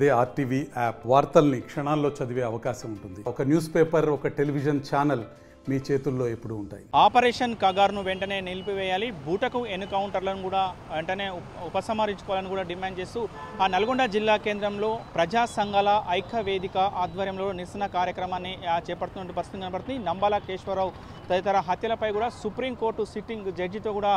అదే RTV app వార్తల్ని క్షణాల్లో చదివే అవకాశం ఉంటుంది. ఒక న్యూస్ పేపర్, ఒక టెలివిజన్ ఛానల్ మీ చేతుల్లో ఎప్పుడు ఉంటాయి. ఆపరేషన్ కగార్ను వెంటనే నిలిపివేయాలి, బూటకు ఎన్కౌంటర్లను కూడా వెంటనే ఉపసంహరించుకోవాలని కూడా డిమాండ్ చేస్తూ ఆ నల్గొండ జిల్లా కేంద్రంలో ప్రజా సంఘాల ఐక్య వేదిక ఆధ్వర్యంలో నిరసన కార్యక్రమాన్ని చేపడుతున్న పరిస్థితి కనబడుతుంది. నంబాల కేశవరావు తదితర హత్యలపై కూడా సుప్రీంకోర్టు సిట్టింగ్ జడ్జితో కూడా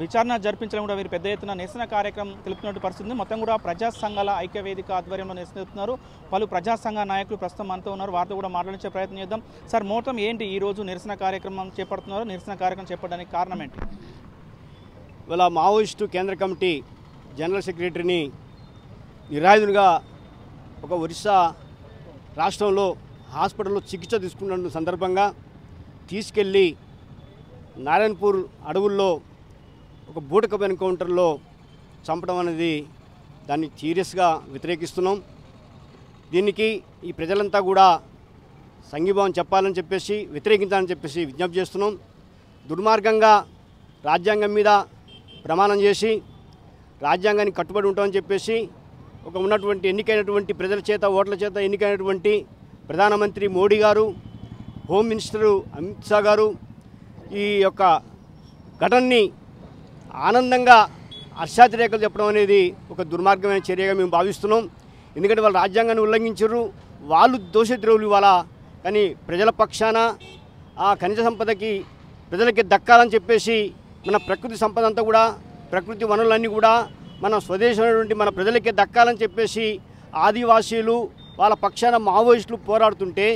విచారణ జరిపించడం కూడా వీరు పెద్ద ఎత్తున నిరసన కార్యక్రమం తెలుపుతున్నట్టు పరిస్థితి. మొత్తం కూడా ప్రజా సంఘాల ఐక్య వేదిక ఆధ్వర్యంలో నిరసనిస్తున్నారు. పలు ప్రజా సంఘ నాయకులు ప్రస్తుతం మనతో ఉన్నారు, వారితో కూడా మాట్లాడించే ప్రయత్నం చేద్దాం. సార్, మొత్తం ఏంటి ఈరోజు నిరసన కార్యక్రమం చేపడుతున్నారు? నిరసన కార్యక్రమం చేపట్టడానికి కారణం ఏంటి? ఇవాళ మావోయిస్టు కేంద్ర కమిటీ జనరల్ సెక్రటరీని నిరాయుధునిగా ఒక ఒరిస్సా రాష్ట్రంలో హాస్పిటల్లో చికిత్స తీసుకున్న సందర్భంగా తీసుకెళ్ళి నారాయణపూర్ అడవుల్లో ఒక బూటకపు ఎన్కౌంటర్లో చంపడం అనేది దాన్ని సీరియస్గా వ్యతిరేకిస్తున్నాం. దీనికి ఈ ప్రజలంతా కూడా సంఘీభావం చెప్పాలని చెప్పేసి, వ్యతిరేకించాలని చెప్పేసి విజ్ఞప్తి చేస్తున్నాం. దుర్మార్గంగా రాజ్యాంగం మీద ప్రమాణం చేసి రాజ్యాంగానికి కట్టుబడి ఉంటామని చెప్పేసి ఒక ఉన్నటువంటి ఎన్నికైనటువంటి ప్రజల చేత, ఓట్ల చేత ఎన్నికైనటువంటి ప్రధానమంత్రి మోడీ గారు, హోమ్ మినిస్టరు అమిత్ షా గారు ఈ యొక్క ఘటనని ఆనందంగా హర్షాతిరేకలు చెప్పడం అనేది ఒక దుర్మార్గమైన చర్యగా మేము భావిస్తున్నాం. ఎందుకంటే వాళ్ళు రాజ్యాంగాన్ని ఉల్లంఘించారు, వాళ్ళు దోషద్రోహులు ఇవాళ. కానీ ప్రజల పక్షాన ఆ ఖనిజ సంపదకి ప్రజలకి దక్కాలని చెప్పేసి మన ప్రకృతి సంపద అంతా కూడా, ప్రకృతి వనరులన్నీ కూడా మన స్వదేశమైనటువంటి మన ప్రజలకే దక్కాలని చెప్పేసి ఆదివాసీలు వాళ్ళ పక్షాన మావోయిస్టులు పోరాడుతుంటే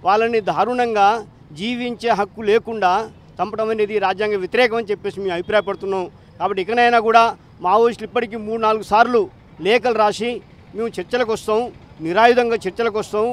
వాళ్ళని దారుణంగా జీవించే హక్కు లేకుండా చంపడం అనేది రాజ్యాంగ వ్యతిరేకం అని చెప్పేసి మేము అభిప్రాయపడుతున్నాం. కాబట్టి ఇకనైనా కూడా మావోయిస్టులు ఇప్పటికీ 3-4 సార్లు లేఖలు రాసి మేము చర్చలకు వస్తాం, నిరాయుధంగా చర్చలకు వస్తాం,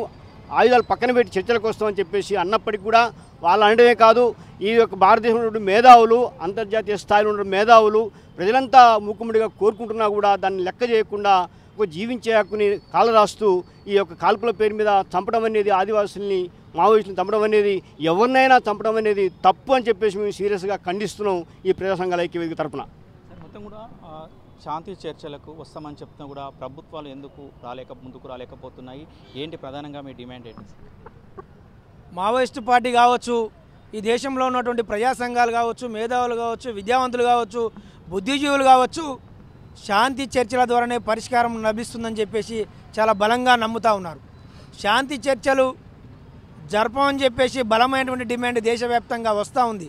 ఆయుధాలు పక్కన పెట్టి చర్చలకు వస్తామని చెప్పేసి అన్నప్పటికీ కూడా వాళ్ళు అనడమే కాదు, ఈ యొక్క భారతదేశంలో మేధావులు, అంతర్జాతీయ స్థాయిలో ఉన్న మేధావులు ప్రజలంతా మూకుమ్మడిగా కోరుకుంటున్నా కూడా దాన్ని లెక్క చేయకుండా ఒక జీవించే హక్కుని కాలరాస్తూ ఈ యొక్క కాల్పుల పేరు మీద చంపడం అనేది, ఆదివాసుల్ని మావోయిస్టులను చంపడం అనేది, ఎవరినైనా చంపడం అనేది తప్పు అని చెప్పేసి మేము సీరియస్గా ఖండిస్తున్నాం ఈ ప్రజా సంఘాల ఐక్యవేదిక తరఫున. మొత్తం కూడా శాంతి చర్చలకు వస్తామని చెప్తున్నా కూడా ప్రభుత్వాలు ఎందుకు ముందుకు రాలేకపోతున్నాయి? ఏంటి ప్రధానంగా మీ డిమాండ్ ఏంటి? మావోయిస్టు పార్టీ కావచ్చు, ఈ దేశంలో ఉన్నటువంటి ప్రజా సంఘాలు కావచ్చు, మేధావులు కావచ్చు, విద్యావంతులు కావచ్చు, బుద్ధిజీవులు కావచ్చు, శాంతి చర్చల ద్వారానే పరిష్కారం లభిస్తుందని చెప్పేసి చాలా బలంగా నమ్ముతూ ఉన్నారు. శాంతి చర్చలు జరపమని చెప్పేసి బలమైనటువంటి డిమాండ్ దేశవ్యాప్తంగా వస్తూ ఉంది.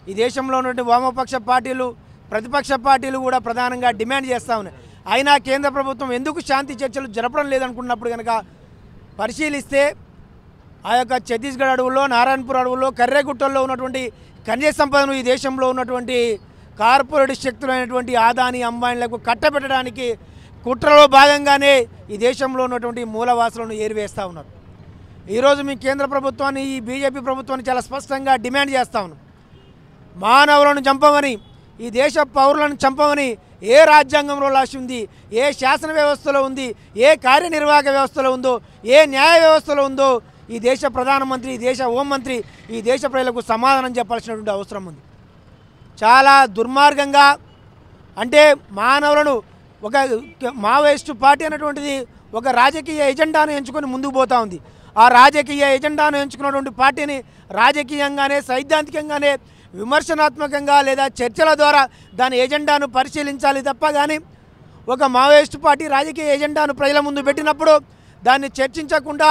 ఈ దేశంలో ఉన్నటువంటి వామపక్ష పార్టీలు, ప్రతిపక్ష పార్టీలు కూడా ప్రధానంగా డిమాండ్ చేస్తూ ఉన్నాయి. అయినా కేంద్ర ప్రభుత్వం ఎందుకు శాంతి చర్చలు జరపడం లేదనుకున్నప్పుడు కనుక పరిశీలిస్తే ఆ యొక్క ఛత్తీస్గఢ్ అడవుల్లో, నారాయణపూర్ అడవుల్లో, కర్రేగుట్టల్లో ఉన్నటువంటి ఖనిజ సంపదను ఈ దేశంలో ఉన్నటువంటి కార్పొరేట్ శక్తులైనటువంటి ఆదాని, అంబానీలకు కట్టబెట్టడానికి కుట్రలో భాగంగానే ఈ దేశంలో ఉన్నటువంటి మూలవాసులను ఏరివేస్తూ ఉన్నారు. ఈరోజు మీ కేంద్ర ప్రభుత్వాన్ని, ఈ బీజేపీ ప్రభుత్వాన్ని చాలా స్పష్టంగా డిమాండ్ చేస్తూ ఉన్నాం. మానవులను చంపమని, ఈ దేశ పౌరులను చంపమని ఏ రాజ్యాంగంలో రాసి ఉంది, ఏ శాసన వ్యవస్థలో ఉంది, ఏ కార్యనిర్వాహక వ్యవస్థలో ఉందో, ఏ న్యాయ వ్యవస్థలో ఉందో ఈ దేశ ప్రధానమంత్రి, ఈ దేశ హోంమంత్రి ఈ దేశ ప్రజలకు సమాధానం చెప్పాల్సినటువంటి అవసరం ఉంది. చాలా దుర్మార్గంగా, అంటే మానవులను, ఒక మావోయిస్టు పార్టీ అనేటువంటిది ఒక రాజకీయ ఎజెండాను ఎంచుకొని ముందుకు పోతూ ఉంది. ఆ రాజకీయ ఎజెండాను ఎంచుకున్నటువంటి పార్టీని రాజకీయంగానే, సైద్ధాంతికంగానే, విమర్శనాత్మకంగా లేదా చర్చల ద్వారా దాని ఎజెండాను పరిశీలించాలి తప్ప కానీ ఒక మావోయిస్టు పార్టీ రాజకీయ ఎజెండాను ప్రజల ముందు పెట్టినప్పుడు దాన్ని చర్చించకుండా,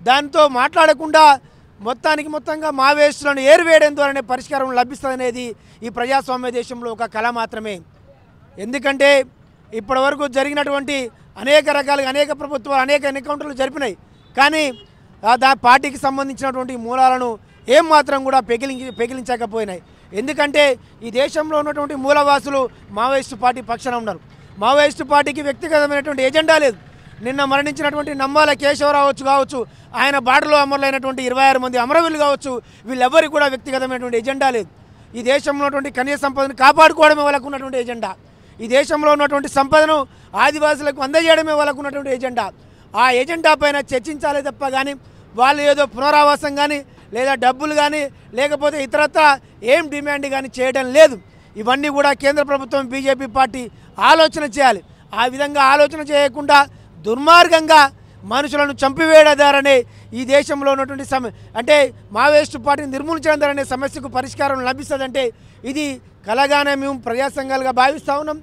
దానితో మాట్లాడకుండా మొత్తంగా మావోయిస్టులను ఏరివేయడం ద్వారానే పరిష్కారం లభిస్తుందనేది ఈ ప్రజాస్వామ్య దేశంలో ఒక కళ మాత్రమే. ఎందుకంటే ఇప్పటివరకు జరిగినటువంటి అనేక రకాలుగా అనేక ప్రభుత్వాలు అనేక ఎన్కౌంటర్లు జరిపినాయి, కానీ పార్టీకి సంబంధించినటువంటి మూలాలను ఏమాత్రం కూడా పెకిలించకపోయినాయి. ఎందుకంటే ఈ దేశంలో ఉన్నటువంటి మూలవాసులు మావోయిస్టు పార్టీ పక్షాన ఉన్నారు. మావోయిస్టు పార్టీకి వ్యక్తిగతమైనటువంటి ఎజెండా లేదు. నిన్న మరణించినటువంటి నంబాల కేశవరావు కావచ్చు, ఆయన బాటలో అమరులైనటువంటి 26 మంది అమరవీరులు కావచ్చు, వీళ్ళెవ్వరికి కూడా వ్యక్తిగతమైనటువంటి ఎజెండా లేదు. ఈ దేశంలో ఉన్నటువంటి ఖనిజ సంపదను కాపాడుకోవడమే వాళ్ళకు ఉన్నటువంటి ఎజెండా. ఈ దేశంలో ఉన్నటువంటి సంపదను ఆదివాసులకు అందజేయడమే వాళ్ళకు ఉన్నటువంటి ఎజెండా. ఆ ఎజెండా పైన చర్చించాలి తప్ప కానీ వాళ్ళు ఏదో పునరావాసం కానీ, లేదా డబ్బులు కానీ, లేకపోతే ఇతరత్ర ఏం డిమాండ్ కానీ చేయడం లేదు. ఇవన్నీ కూడా కేంద్ర ప్రభుత్వం, బీజేపీ పార్టీ ఆలోచన చేయాలి. ఆ విధంగా ఆలోచన చేయకుండా దుర్మార్గంగా మనుషులను చంపివేయడం ద్వారానే ఈ దేశంలో ఉన్నటువంటి అంటే మావోయిస్టు పార్టీని నిర్మూలించడం ద్వారానే సమస్యకు పరిష్కారం లభిస్తుందంటే ఇది కలగానే మేము ప్రజా సంఘాలుగా భావిస్తూ ఉన్నాం.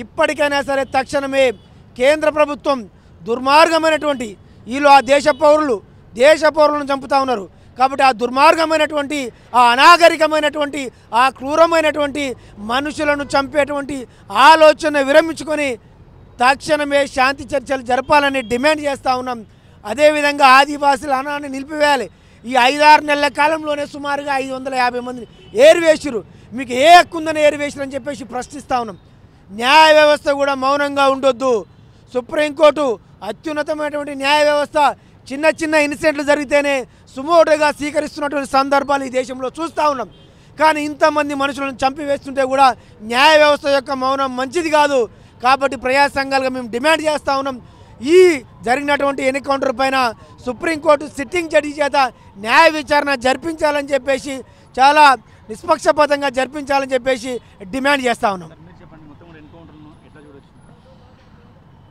ఇప్పటికైనా సరే తక్షణమే కేంద్ర ప్రభుత్వం దుర్మార్గమైనటువంటి వీళ్ళు ఆ దేశ పౌరులను చంపుతూ ఉన్నారు. కాబట్టి ఆ దుర్మార్గమైనటువంటి ఆ అనాగరికమైనటువంటి ఆ క్రూరమైనటువంటి మనుషులను చంపేటువంటి ఆలోచన విరమించుకొని తక్షణమే శాంతి చర్చలు జరపాలని డిమాండ్ చేస్తూ ఉన్నాం. అదేవిధంగా ఆదివాసుల అనాన్ని నిలిపివేయాలి. ఈ 5-6 నెలల కాలంలోనే సుమారుగా 550 మందిని ఏరివేసిరు. మీకు ఏ హక్కు ఉందని ఏరివేసిరని చెప్పేసి ప్రశ్నిస్తూ ఉన్నాం. న్యాయ వ్యవస్థ కూడా మౌనంగా ఉండొద్దు. సుప్రీంకోర్టు అత్యున్నతమైనటువంటి న్యాయ వ్యవస్థ చిన్న చిన్న ఇన్సిడెంట్లు జరిగితేనే సుమోటోగా స్వీకరిస్తున్నటువంటి సందర్భాలు ఈ దేశంలో చూస్తూ ఉన్నాం. కానీ ఇంతమంది మనుషులను చంపివేస్తుంటే కూడా న్యాయ వ్యవస్థ యొక్క మౌనం మంచిది కాదు. కాబట్టి ప్రజా సంఘాలుగా మేము డిమాండ్ చేస్తూ ఉన్నాం. ఈ జరిగినటువంటి ఎన్కౌంటర్ పైన సుప్రీంకోర్టు సిట్టింగ్ జడ్జి చేత న్యాయ విచారణ జరిపించాలని చెప్పేసి చాలా నిష్పక్షపాతంగా జరిపించాలని చెప్పేసి డిమాండ్ చేస్తూ ఉన్నాం.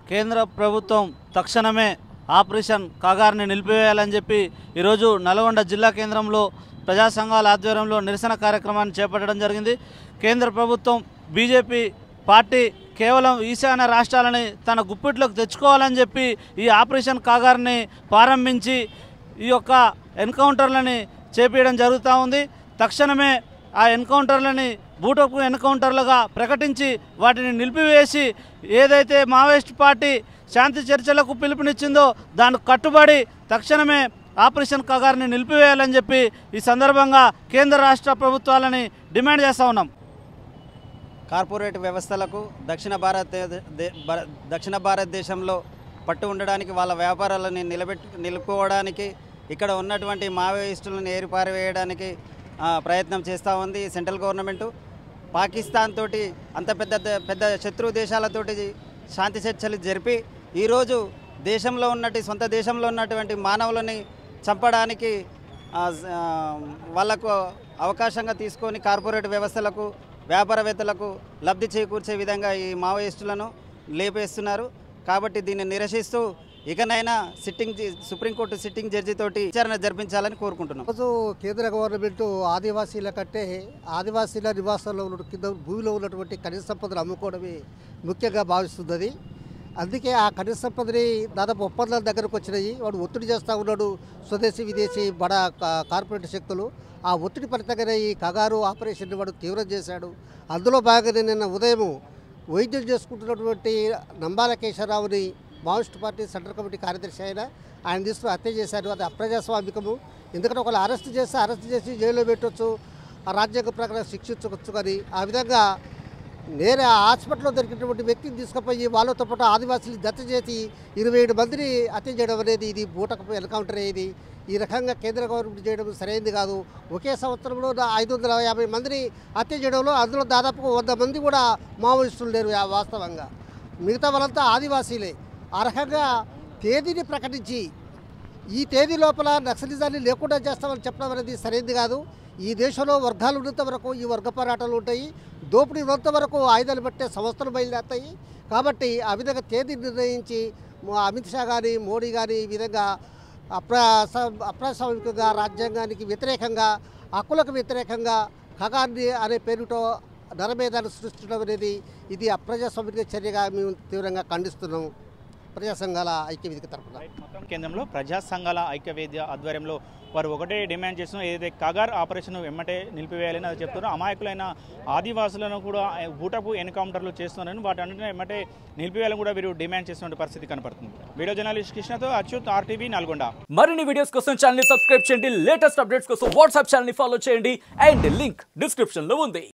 కేంద్ర ప్రభుత్వం తక్షణమే ఆపరేషన్ కాగార్ని నిలిపివేయాలని చెప్పి ఈరోజు నల్గొండ జిల్లా కేంద్రంలో ప్రజా సంఘాల ఆధ్వర్యంలో నిరసన కార్యక్రమాన్ని చేపట్టడం జరిగింది. కేంద్ర ప్రభుత్వం బీజేపీ పార్టీ కేవలం ఈశాన్య రాష్ట్రాలని తన గుప్పిట్లోకి తెచ్చుకోవాలని చెప్పి ఈ ఆపరేషన్ కాగార్ని ప్రారంభించి ఈ యొక్క ఎన్కౌంటర్లని చేపట్టడం జరుగుతూ ఉంది. తక్షణమే ఆ ఎన్కౌంటర్లని బూటకు ఎన్కౌంటర్లుగా ప్రకటించి వాటిని నిలిపివేసి ఏదైతే మావోయిస్ట్ పార్టీ శాంతి చర్చలకు పిలుపునిచ్చిందో దానికి కట్టుబడి తక్షణమే ఆపరేషన్ కాగార్ని నిలిపివేయాలని చెప్పి ఈ సందర్భంగా కేంద్ర రాష్ట్ర ప్రభుత్వాలని డిమాండ్ చేస్తూ ఉన్నాం. కార్పొరేట్ వ్యవస్థలకు దక్షిణ భారతదేశంలో పట్టు ఉండడానికి వాళ్ళ వ్యాపారాలను నిలుపుకోవడానికి ఇక్కడ ఉన్నటువంటి మావోయిస్టులను ఏరిపారవేయడానికి ప్రయత్నం చేస్తూ ఉంది సెంట్రల్ గవర్నమెంటు. పాకిస్తాన్ తోటి అంత పెద్ద శత్రు దేశాలతోటి శాంతి చర్చలు జరిపి ఈరోజు సొంత దేశంలో ఉన్నటువంటి మానవులని చంపడానికి వాళ్లకు అవకాశంగా తీసుకొని కార్పొరేట్ వ్యవస్థలకు వ్యాపారవేత్తలకు లబ్ధి చేకూర్చే విధంగా ఈ మావోయిస్టులను లేపేస్తున్నారు. కాబట్టి దీన్ని నిరసిస్తూ ఇకనైనా సుప్రీంకోర్టు సిట్టింగ్ జడ్జితోటి విచారణ జరిపించాలని కోరుకుంటున్నాం. రోజు కేంద్ర గవర్నమెంట్ ఆదివాసీల కంటే ఆదివాసీల నివాసాల్లో ఉన్న కింద భూమిలో ఉన్నటువంటి ఖనిజ సంపదను అమ్ముకోవడమే ముఖ్యంగా భావిస్తున్నది. అందుకే ఆ ఖనిజ సంపదని దాదాపు ఒప్పందాల దగ్గరకు వచ్చినాయి. వాడు ఒత్తిడి చేస్తూ ఉన్నాడు స్వదేశీ విదేశీ బడా కార్పొరేట్ శక్తులు. ఆ ఒత్తిడి ఫలితంగానే ఈ కగారు ఆపరేషన్ని వాడు తీవ్రం చేశాడు. అందులో భాగంగానే నిన్న ఉదయం వైద్యం చేసుకుంటున్నటువంటి నంబాల కేశవరావుని మావోయిస్ట్ పార్టీ సెంట్రల్ కమిటీ కార్యదర్శి ఆయన తీసుకుని హత్య చేశారు. అది అప్రజాస్వామికము. ఎందుకంటే ఒకళ్ళు అరెస్ట్ చేసి జైల్లో పెట్టవచ్చు, ఆ రాజ్యాంగ ప్రకారం శిక్షించవచ్చు. కానీ ఆ విధంగా నేనే ఆ హాస్పిటల్లో దొరికినటువంటి వ్యక్తిని తీసుకుపోయి వాళ్ళతో పాటు ఆదివాసులు దత్త చేసి 27 మందిని హత్య చేయడం అనేది ఇది బూటకపు ఎన్కౌంటర్ అయ్యేది. ఈ రకంగా కేంద్ర గవర్నమెంట్ చేయడం సరైనది కాదు. ఒకే సంవత్సరంలో 550 మందిని హత్య చేయడంలో అందులో దాదాపు 100 మంది కూడా మావోయిస్టులు లేరు వాస్తవంగా. మిగతా వాళ్ళంతా ఆదివాసీలే. ఆ రకంగా తేదీని ప్రకటించి ఈ తేదీ లోపల నక్సలిజాన్ని లేకుండా చేస్తామని చెప్పడం అనేది సరైనది కాదు. ఈ దేశంలో వర్గాలు ఉన్నంత వరకు ఈ వర్గ పోరాటాలు ఉంటాయి. దోపిడీ ఉన్నంత వరకు ఆయుధాలు పట్టే సంస్థలు బయలుదేరుతాయి. కాబట్టి ఆ విధంగా తేదీ నిర్ణయించి అమిత్ షా కానీ మోడీ కానీ ఈ విధంగా అప్రజాస్వామికంగా రాజ్యాంగానికి వ్యతిరేకంగా హక్కులకు వ్యతిరేకంగా ఖగార్ని అనే పేరుతో నరమేధాన్ని సృష్టించడం అనేది ఇది అప్రజాస్వామిక చర్యగా మేము తీవ్రంగా ఖండిస్తున్నాము. ప్రజా సంఘాల ఐక్యవేదిక తరఫున మొత్తం కేంద్రంలో ప్రజా సంఘాల ఐక్యవేదిక ఆధ్వర్యంలో వారు ఒకటే డిమాండ్ చేస్తున్నారు. ఏదైతే కగార్ ఆపరేషన్ వెమ్మటే నిలిపివేయాలని అది చెప్తున్నారు. అమాయకులైన ఆదివాసులను కూడా బూటపు ఎన్కౌంటర్లు చేస్తున్నారని వాటి అన్నింటినీ వెమ్మటే నిలిపివేయాలని కూడా వీరు డిమాండ్ చేస్తున్న పరిస్థితి కనపడుతుంది. వీడియో జర్నలిస్ట్ కృష్ణతో అచ్యుత్, RTV నల్గొండ. మరిన్ని వీడియోస్ కోసం ఛానల్ ని సబ్స్క్రైబ్ చేయండి. లేటెస్ట్ అప్డేట్స్ కోసం వాట్సాప్ ఛానల్ ని ఫాలో చేయండి. అండ్ లింక్ డిస్క్రిప్షన్ లో ఉంది.